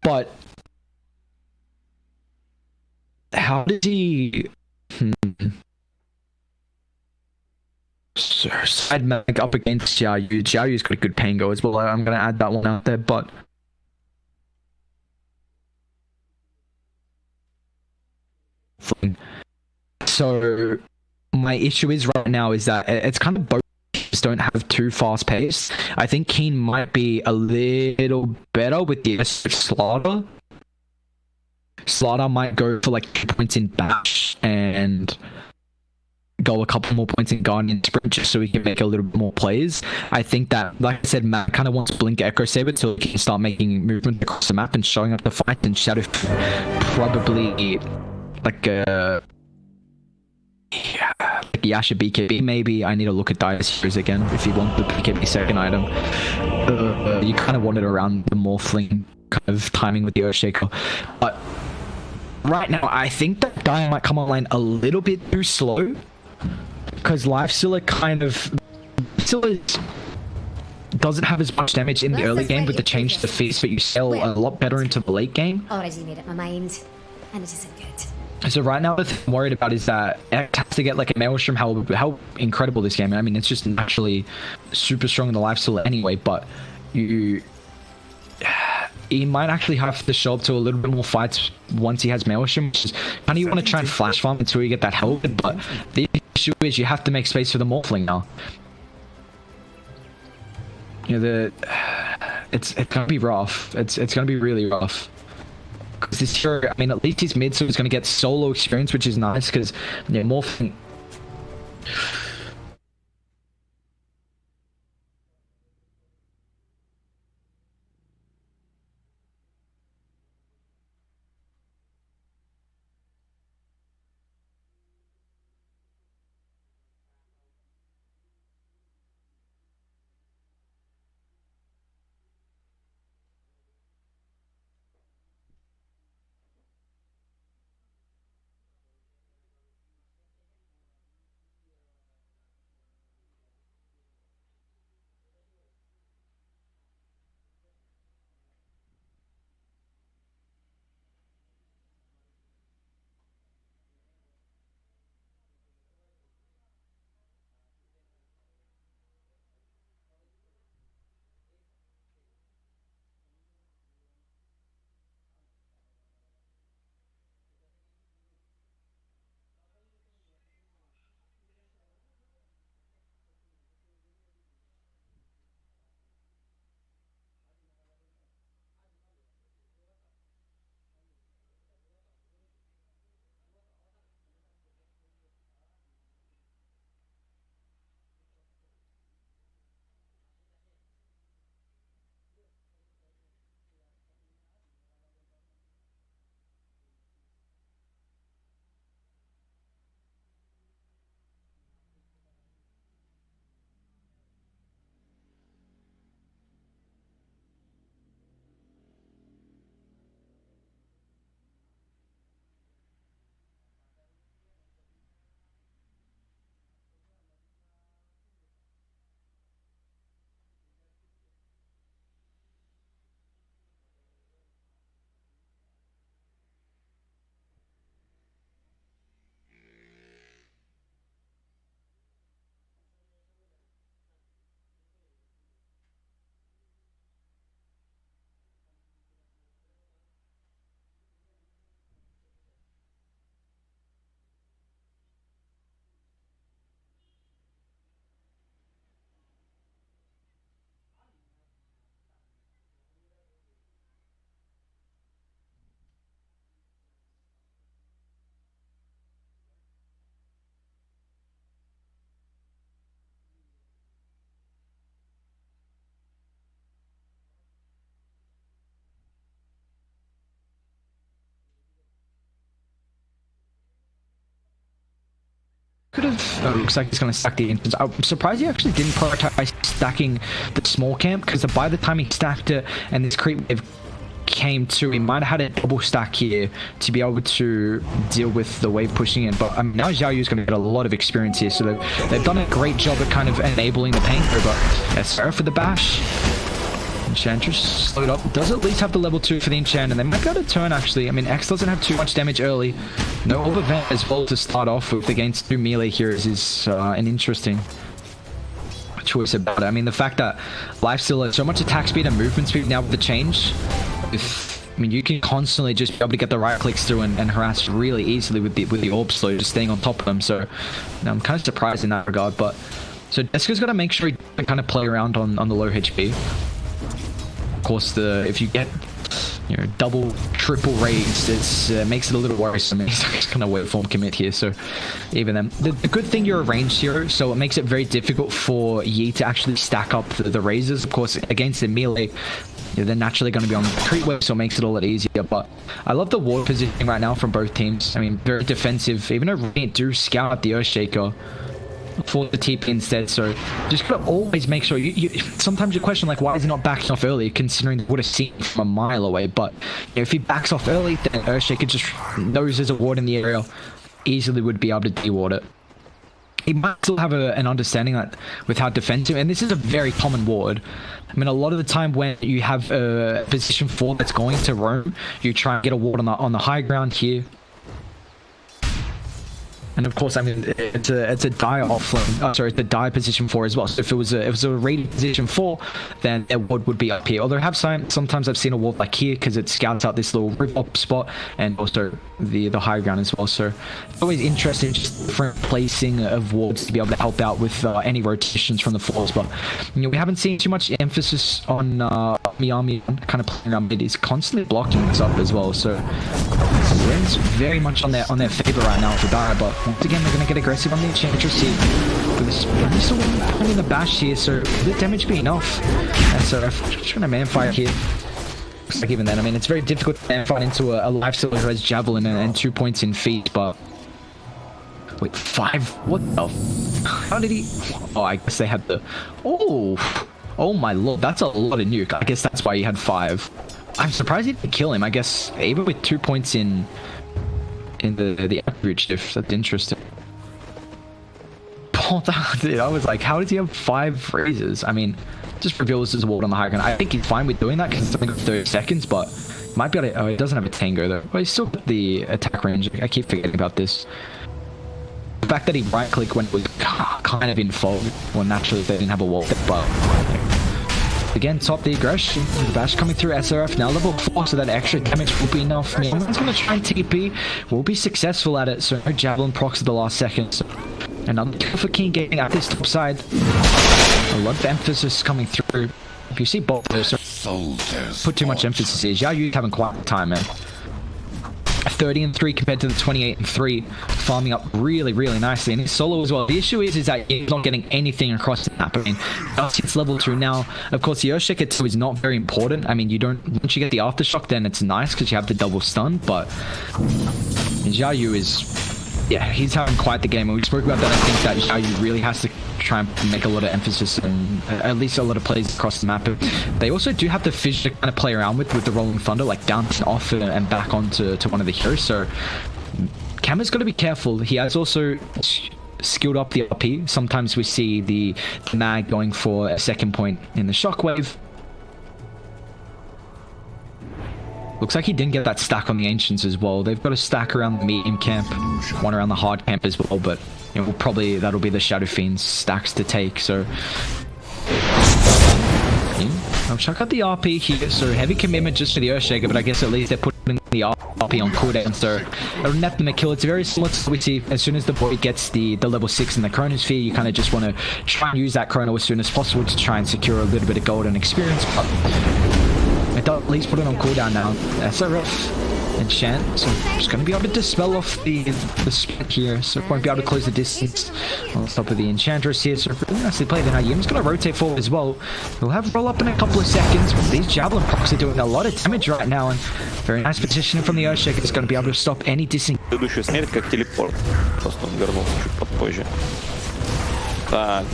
But how did he side mag up against Xiao Yu? Xiao Yu's got a good pain go as well. I'm gonna add that one out there, but so my issue is right now is that it's kind of both don't have too fast pace. I think Keen might be a little better with the Slaughter. Slaughter might go for like 2 points in bash and go a couple more points in Guardian Sprint just so he can make a little bit more plays. I think that, like I said, Matt kind of wants Blink Echo Saber so he can start making movement across the map and showing up the fight, and Shadow probably like Yasha BKB maybe. I need to look at Dire's Heroes again if you want the BKB second item. You kind of want it around the Morphling kind of timing with the Earthshaker. But right now, I think that Dire might come online a little bit too slow because Lifestealer kind of doesn't have as much damage in the early game with the change to the feast, but you sell a lot better into the late game. Already made up my mind, and it isn't good. So right now, the thing I'm worried about is that X has to get like a Maelstrom. How incredible this game! I mean, it's just naturally super strong in the Lifestealer anyway. But he might actually have to show up to a little bit more fights once he has Maelstrom. Which is kind of you want to try and flash farm until you get that health. But the issue is you have to make space for the Morphling now. You know, it's gonna be rough. It's gonna be really rough. Because this hero, I mean, at least he's mid, so he's gonna get solo experience, which is nice. Because yeah, Morphling. Could have. Oh, looks like he's gonna stack the instance. I'm surprised he actually didn't prioritize stacking the small camp, because by the time he stacked it and this creep wave came to, he might have had a double stack here to be able to deal with the wave pushing in. But now Xiao Yu's gonna get a lot of experience here, so they've done a great job at kind of enabling the pain through. But yeah, sorry for the bash. Enchantress slowed up. Does at least have the level 2 for the enchant, and they might go to turn actually. I mean, X doesn't have too much damage early. No Orb event as well to start off with against 2 melee heroes is an interesting choice about it. I mean, the fact that Lifesteal has so much attack speed and movement speed now with the change. I mean, you can constantly just be able to get the right clicks through and harass really easily with the Orb slow, just staying on top of them. So, you know, I'm kind of surprised in that regard. But so Deska's got to make sure he can kind of play around on the low HP. Of course, if you get, you know, double, triple raids, it makes it a little worrisome. He's gonna wait for him commit here. So even then, the good thing you're a ranged hero, so it makes it very difficult for Yi to actually stack up the raises. Of course, against the melee, they're naturally going to be on creep wave, so it makes it a lot easier. But I love the ward positioning right now from both teams. I mean, very defensive. Even though Radiant do scout out the Earthshaker for the TP instead, so just gotta always make sure sometimes you question, like, why is he not backing off early, considering they would have seen from a mile away. But you know, if he backs off early, then Earthshaker just knows there's a ward in the area, easily would be able to de-ward it. He might still have an understanding that with how defensive, and this is a very common ward. I mean, a lot of the time when you have a position 4 that's going to roam, you try and get a ward on the high ground here. And of course, I mean, it's a dire offlane. Sorry, it's a dire position 4 as well. So if it was a rated position 4, then a ward would be up here. Although sometimes I've seen a ward like here because it scouts out this little rip up spot and also the high ground as well. So it's always interesting, just different placing of wards to be able to help out with any rotations from the floors. But you know, we haven't seen too much emphasis on Miami kind of playing around mid. He's constantly blocking this up as well. So Ren's very much on their favor right now for dire, but once again, they're going to get aggressive on the Enchantress here. But this still pulling the bash here, so the damage be enough. And so I'm trying to man-fight here. Looks like even then, I mean, it's very difficult to man-fight into a Lifestealer who has Javelin and 2 points in feet, but... Wait, 5? What the... How did he... Oh, I guess they had the... Oh my lord, that's a lot of nuke. I guess that's why he had 5. I'm surprised he didn't kill him. I guess even with 2 points in the average diff, that's interesting. Dude, I was like, how does he have 5 raises? I mean, just reveals his ward on the high ground. I think he's fine with doing that because it's only got 30 seconds, but might be able to... Oh, he doesn't have a Tango though. But he's still got the attack range. I keep forgetting about this. The fact that he right click when it was kind of in fog, well, naturally they didn't have a wall, but again, top the aggression. The bash coming through SRF now level 4, so that extra damage will be enough. Someone's going to try and TP. Will be successful at it, so no Javelin procs at the last second. So another kill for King Gaming at this top side. A lot of emphasis coming through. If you see both of those, put too much emphasis here. Xiao Yu's having quite a time, man. 30-3 compared to the 28-3, farming up really nicely, and his solo as well. The issue is that he's not getting anything across the map. I mean, it's level 2 now. Of course, the Earthshaker 2 is not very important. I mean, you don't, once you get the aftershock, then it's nice because you have the double stun, but Xiao Yu is, yeah, he's having quite the game, and we spoke about that. I think that Xiao Yu really has to try and make a lot of emphasis and at least a lot of plays across the map. They also do have the Fissure to kind of play around with the Rolling Thunder, like bouncing off and back onto one of the heroes. So Cam's got to be careful. He has also skilled up the RP. Sometimes we see the mag going for a second point in the Shockwave. Looks like he didn't get that stack on the Ancients as well. They've got a stack around the medium camp, one around the hard camp as well, but you know, probably that'll be the Shadow Fiend's stacks to take. So I'll check out the RP here. So heavy commitment just for the Earthshaker, but I guess at least they're putting the RP on cooldown, so it'll net them a kill. It's very similar to what we see as soon as the boy gets the level 6 in the Chronosphere. You kind of just want to try and use that Chrono as soon as possible to try and secure a little bit of gold and experience. But it does at least put it on cooldown now. SRF enchant, so I'm just going to be able to dispel off the sprint here, so won't be able to close the distance on top of the Enchantress here. So really nicely played. And Yim's going to rotate forward as well. He'll have roll up in a couple of seconds, but these Javelin procs are doing a lot of damage right now, and very nice positioning from the Earthshaker. It's going to be able to stop any distance. Следующая смерть как телепорт. Просто он вернулся чуть попозже. Так,